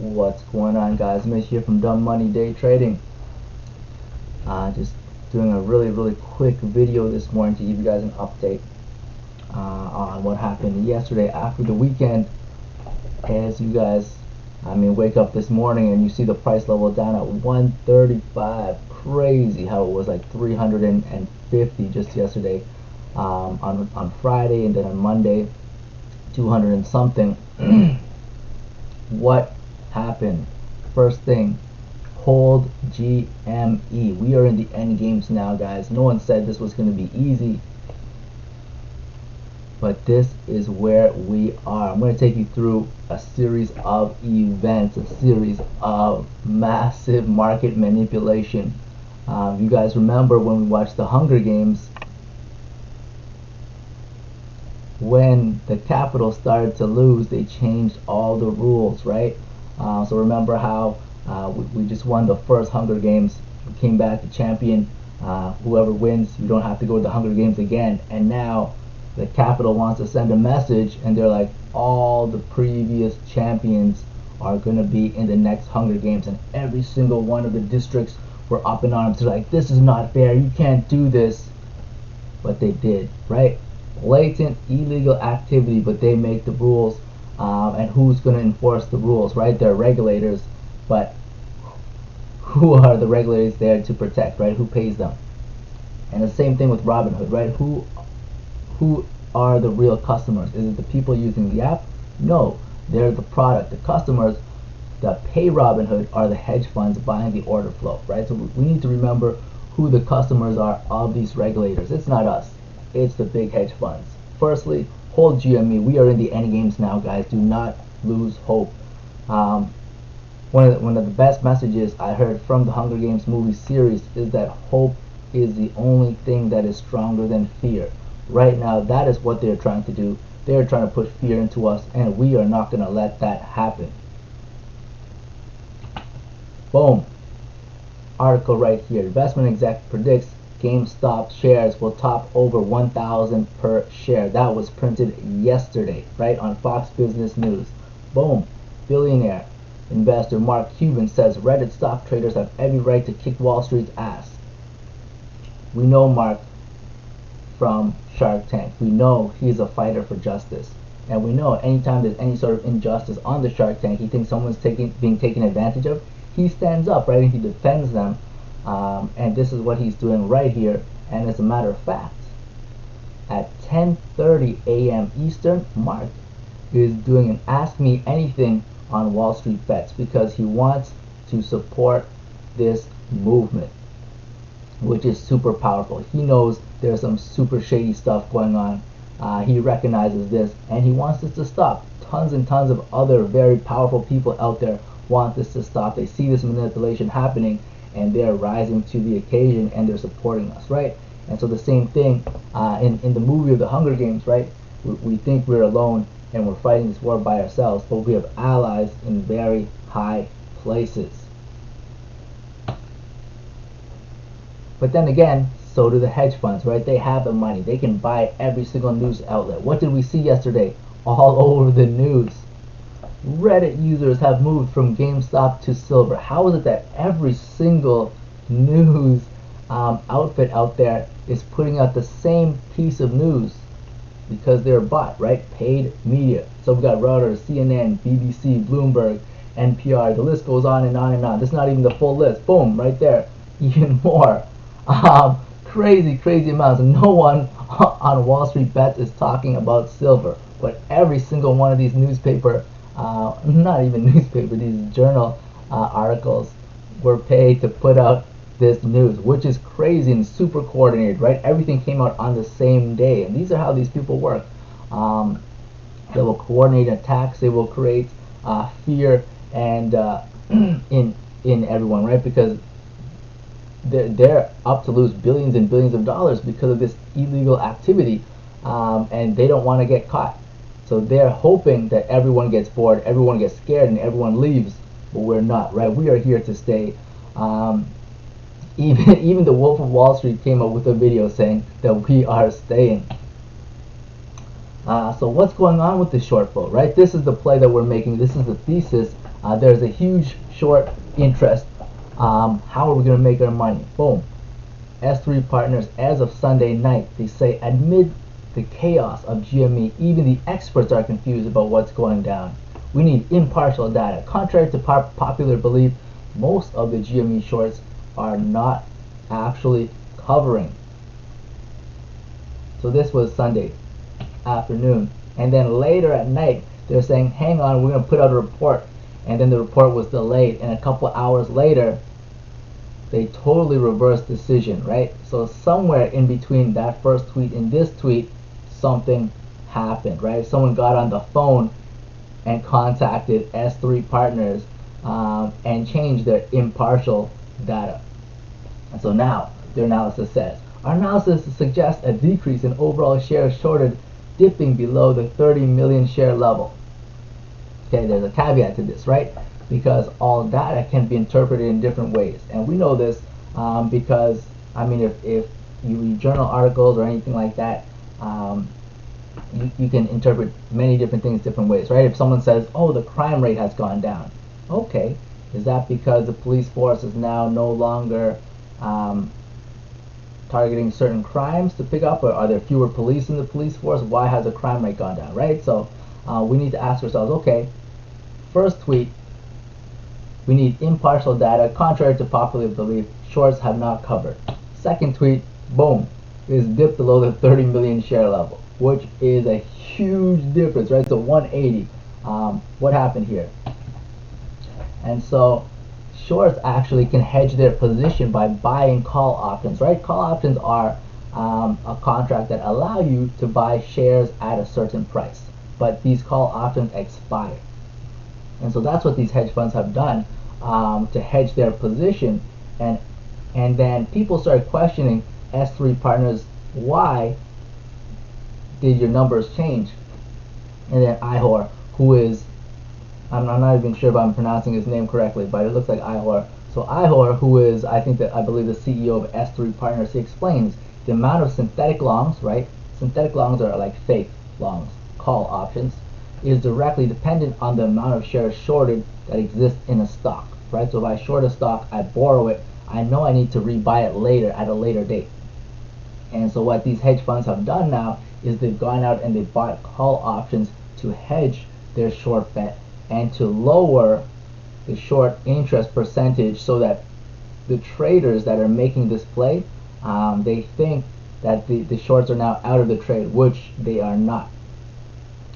What's going on, guys? Mitch here from Dumb Money Day Trading. Just doing a really quick video this morning to give you guys an update on what happened yesterday after the weekend. As you guys, wake up this morning and you see the price level down at 135. Crazy how it was like 350 just yesterday on Friday, and then on Monday 200 and something. What happened? First thing, hold GME. We are in the end games now, guys. No one said this was going to be easy, but this is where we are. I'm going to take you through a series of events, a series of massive market manipulation. You guys remember when we watched the Hunger Games, when the capital started to lose, they changed all the rules, right? So remember how we just won the first Hunger Games, we came back the champion. Whoever wins, you don't have to go to the Hunger Games again. And now the capital wants to send a message, and they're like, all the previous champions are going to be in the next Hunger Games, and every single one of the districts were up in arms. They're like, this is not fair, you can't do this. But they did, right? Blatant illegal activity, but they make the rules. And who's going to enforce the rules, right? They're regulators, but who are the regulators there to protect, right? Who pays them? And the same thing with Robinhood, right? Who are the real customers? Is it the people using the app? No, they're the product. The customers that pay Robinhood are the hedge funds buying the order flow, right? So we need to remember who the customers are of these regulators. It's not us, it's the big hedge funds. Firstly, hold GME. We are in the end games now, guys. Do not lose hope. One of the best messages I heard from the Hunger Games movie series is that hope is the only thing that is stronger than fear. Right now, that is what they're trying to do. They're trying to put fear into us, and we are not going to let that happen. Boom. Article right here. Investment exec predicts GameStop shares will top over 1,000 per share. That was printed yesterday, right, on Fox Business News. Boom. Billionaire investor Mark Cuban says Reddit stock traders have every right to kick Wall Street's ass. We know Mark from Shark Tank. We know he's a fighter for justice. And we know anytime there's any sort of injustice on the Shark Tank, he thinks someone's being taken advantage of, he stands up, right, and he defends them. And this is what he's doing right here. And as a matter of fact, at 10:30 a.m. Eastern, Mark is doing an Ask Me Anything on Wall Street Bets because he wants to support this movement, which is super powerful. He knows there's some super shady stuff going on. He recognizes this, and he wants this to stop. Tons and tons of other very powerful people out there want this to stop. They see this manipulation happening, and they're rising to the occasion, and they're supporting us, right? And so the same thing in the movie of the Hunger Games, right? We think we're alone and we're fighting this war by ourselves, but we have allies in very high places. But then again, so do the hedge funds, right? They have the money. They can buy every single news outlet. What did we see yesterday? All over the news. Reddit users have moved from GameStop to silver. How is it that every single news outfit out there is putting out the same piece of news? Because they're bought, right? Paid media. So we've got Reuters, CNN, BBC, Bloomberg, NPR. The list goes on and on and on. This is not even the full list. Boom, right there. Even more. Crazy amounts. And no one on Wall Street Bets is talking about silver. But every single one of these newspaper, not even newspaper, these journal articles were paid to put out this news, which is crazy and super coordinated, right? Everything came out on the same day, and these are how these people work. They will coordinate attacks. They will create fear and in everyone, right? Because they're up to lose billions and billions of dollars because of this illegal activity, and they don't want to get caught. So they're hoping that everyone gets bored, everyone gets scared, and everyone leaves. But we're not, right? We are here to stay. Even the Wolf of Wall Street came up with a video saying that we are staying. So what's going on with the short flow, right? This is the play that we're making. This is the thesis There's a huge short interest. How are we going to make our money? Boom. S3 partners, as of Sunday night, they say amid the chaos of GME, even the experts are confused about what's going down. We need impartial data. Contrary to popular belief, most of the GME shorts are not actually covering. So this was Sunday afternoon. And then later at night, they're saying, hang on, we're going to put out a report. And then the report was delayed. And a couple hours later, they totally reversed decision, right? So somewhere in between that first tweet and this tweet, something happened, right? Someone got on the phone and contacted S3 partners and changed their impartial data. And so now their analysis says, our analysis suggests a decrease in overall shares shorted, dipping below the 30 million share level. Okay, there's a caveat to this, right? Because all data can be interpreted in different ways. And we know this because, I mean, if you read journal articles or anything like that, you can interpret many different things different ways, right? If someone says, oh, the crime rate has gone down, okay, is that because the police force is now no longer targeting certain crimes to pick up, or are there fewer police in the police force? Why has the crime rate gone down, right? So we need to ask ourselves, okay, first tweet, we need impartial data. Contrary to popular belief, shorts have not covered. Second tweet, boom, is dipped below the 30 million share level, which is a huge difference, right? So 180. What happened here? And so shorts actually can hedge their position by buying call options, right? Call options are a contract that allow you to buy shares at a certain price, but these call options expire. And so that's what these hedge funds have done to hedge their position. And then people started questioning S3 partners, why did your numbers change? And then Ihor, who is, I'm not even sure if I'm pronouncing his name correctly, but it looks like Ihor. So Ihor, who is, I believe the CEO of S3 Partners, he explains the amount of synthetic longs, right? Synthetic longs are like fake longs, call options, is directly dependent on the amount of shares shorted that exist in a stock, right? So if I short a stock, I borrow it, I know I need to rebuy it later at a later date. And so what these hedge funds have done now is they've gone out and they've bought call options to hedge their short bet and to lower the short interest percentage so that the traders that are making this play, they think that the shorts are now out of the trade, which they are not.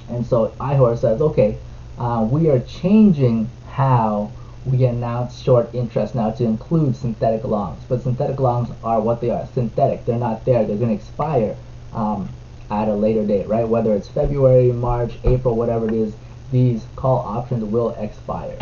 And so Ihor says, okay, we are changing how we announce short interest now to include synthetic longs. But synthetic longs are what they are, synthetic. They're not there. They're going to expire at a later date, right? Whether it's February, March, April, whatever it is, these call options will expire.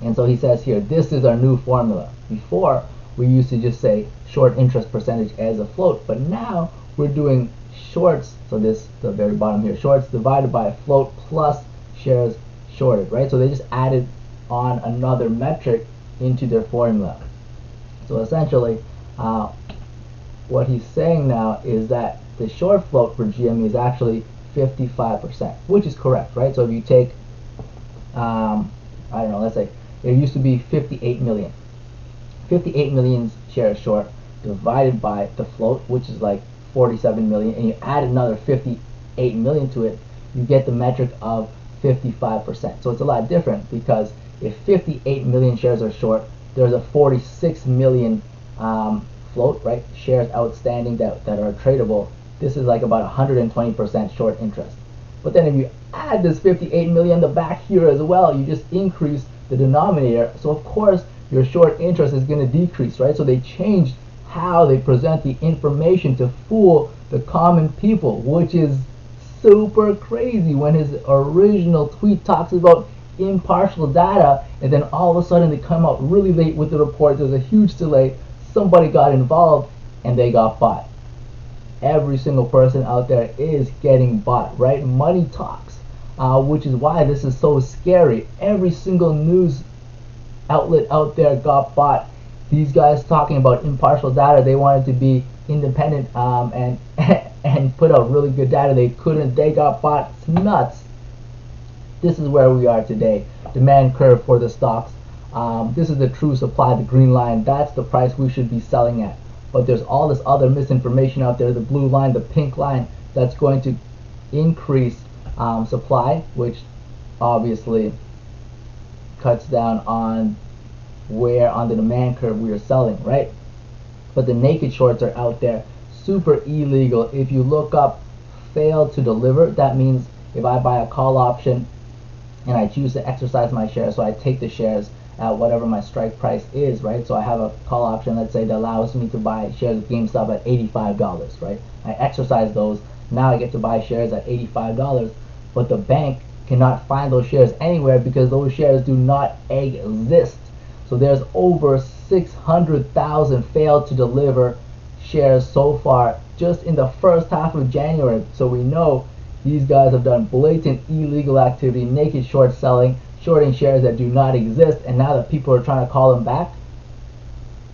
And so he says here, this is our new formula. Before, we used to just say short interest percentage as a float, but now we're doing shorts, so this, the very bottom here, shorts divided by a float plus shares shorted, right? So they just added on another metric into their formula. So essentially, what he's saying now is that the short float for GME is actually 55%, which is correct, right? So if you take, I don't know, let's say it used to be 58 million. 58 million shares short divided by the float, which is like 47 million, and you add another 58 million to it, you get the metric of 55%. So it's a lot different, because if 58 million shares are short, there's a 46 million float, right? Shares outstanding that are tradable. This is like about 120% short interest. But then if you add this 58 million in the back here as well, you just increase the denominator. So of course your short interest is going to decrease, right? So they changed how they present the information to fool the common people, which is super crazy when his original tweet talks about impartial data, and then all of a sudden they come out really late with the report. There's a huge delay. Somebody got involved and they got bought. Every single person out there is getting bought, right? Money talks, which is why this is so scary. Every single news outlet out there got bought. These guys talking about impartial data, they wanted to be independent and put out really good data. They couldn't. They got bought. It's nuts. This is where we are today. Demand curve for the stocks. This is the true supply, the green line. That's the price we should be selling at. But there's all this other misinformation out there, the blue line, the pink line, that's going to increase supply, which obviously cuts down on where on the demand curve we are selling, right? But the naked shorts are out there, super illegal. If you look up failed to deliver, that means if I buy a call option and I choose to exercise my shares, so I take the shares at whatever my strike price is, right? So I have a call option, let's say, that allows me to buy shares of GameStop at $85, right? I exercise those. Now I get to buy shares at $85, but the bank cannot find those shares anywhere because those shares do not exist. So there's over 600,000 failed to deliver shares so far just in the first half of January. So we know these guys have done blatant illegal activity, naked short selling, shorting shares that do not exist, and now that people are trying to call them back,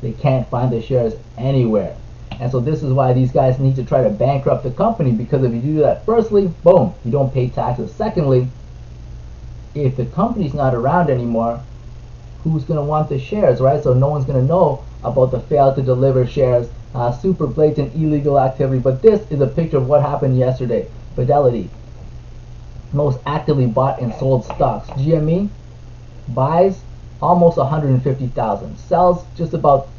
they can't find the shares anywhere. And so this is why these guys need to try to bankrupt the company, because if you do that, firstly, boom, you don't pay taxes. Secondly, if the company's not around anymore, who's going to want the shares, right? So no one's going to know about the failed to deliver shares, super blatant illegal activity. But this is a picture of what happened yesterday. Fidelity, most actively bought and sold stocks. GME buys almost 150,000, sells just about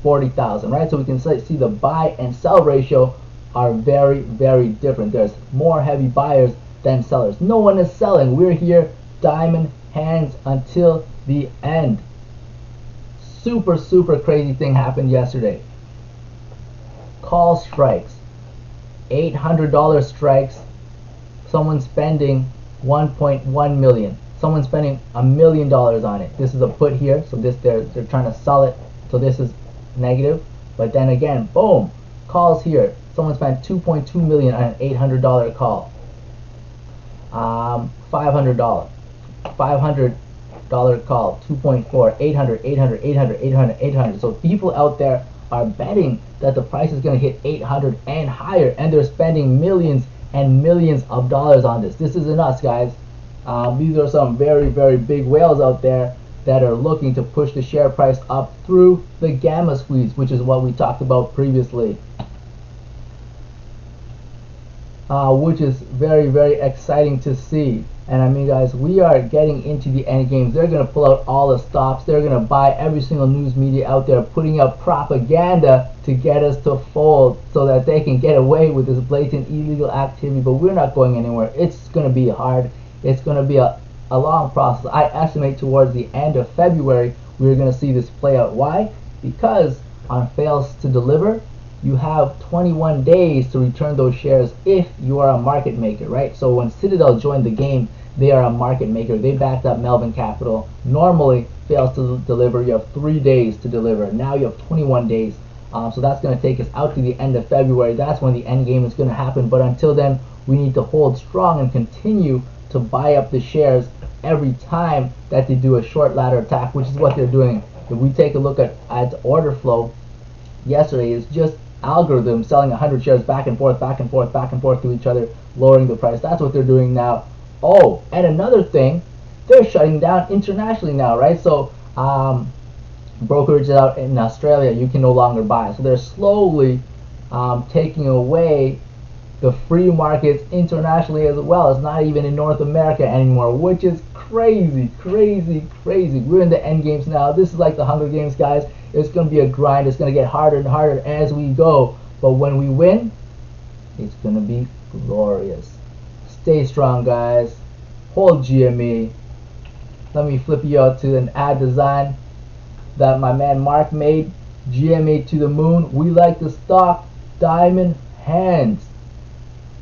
40,000, right? So we can see the buy and sell ratio are very, very different. There's more heavy buyers than sellers. No one is selling. We're here, diamond hands until the end. Super, super crazy thing happened yesterday. Call strikes, $800 strikes. Someone spending 1.1 million. Someone spending $1 million on it. This is a put here, so this they're trying to sell it. So this is negative. But then again, boom, calls here. Someone spent 2.2 million on an $800 call. $500 call, 2.4, 800, 800, 800, 800, 800. So people out there are betting that the price is going to hit 800 and higher, and they're spending millions and millions of dollars on this. This isn't us, guys. These are some very, very big whales out there that are looking to push the share price up through the gamma squeeze, which is what we talked about previously. Which is very, very exciting to see. And I mean, guys, we are getting into the end games. They're going to pull out all the stops. They're going to buy every single news media out there, putting out propaganda to get us to fold so that they can get away with this blatant illegal activity. But we're not going anywhere. It's going to be hard. It's going to be a long process. I estimate towards the end of February, we're going to see this play out. Why? Because on fails to deliver, you have 21 days to return those shares if you are a market maker, right? So when Citadel joined the game, they are a market maker. They backed up Melvin Capital. Normally, fails to deliver, you have 3 days to deliver. Now you have 21 days. So that's going to take us out to the end of February. That's when the end game is going to happen. But until then, we need to hold strong and continue to buy up the shares every time that they do a short ladder attack, which is what they're doing. If we take a look at order flow, yesterday is just algorithm selling 100 shares back and forth, back and forth, back and forth to each other, lowering the price. That's what they're doing now. Oh, and another thing, they're shutting down internationally now, right? So brokerages out in Australia, you can no longer buy. So they're slowly taking away the free markets internationally as well. It's not even in North America anymore, which is crazy, crazy, crazy. We're in the end games now. This is like the Hunger Games, guys. It's going to be a grind. It's going to get harder and harder as we go. But when we win, it's going to be glorious. Stay strong, guys. Hold GME. Let me flip you out to an ad design that my man Mark made. GME to the moon. We like the stock. Diamond hands.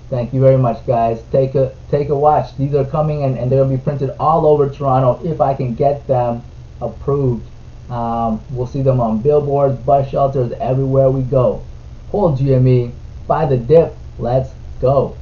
Thank you very much, guys. Take a watch. These are coming and they'll be printed all over Toronto if I can get them approved. We'll see them on billboards, bus shelters, everywhere we go. Hold GME. Buy the dip. Let's go.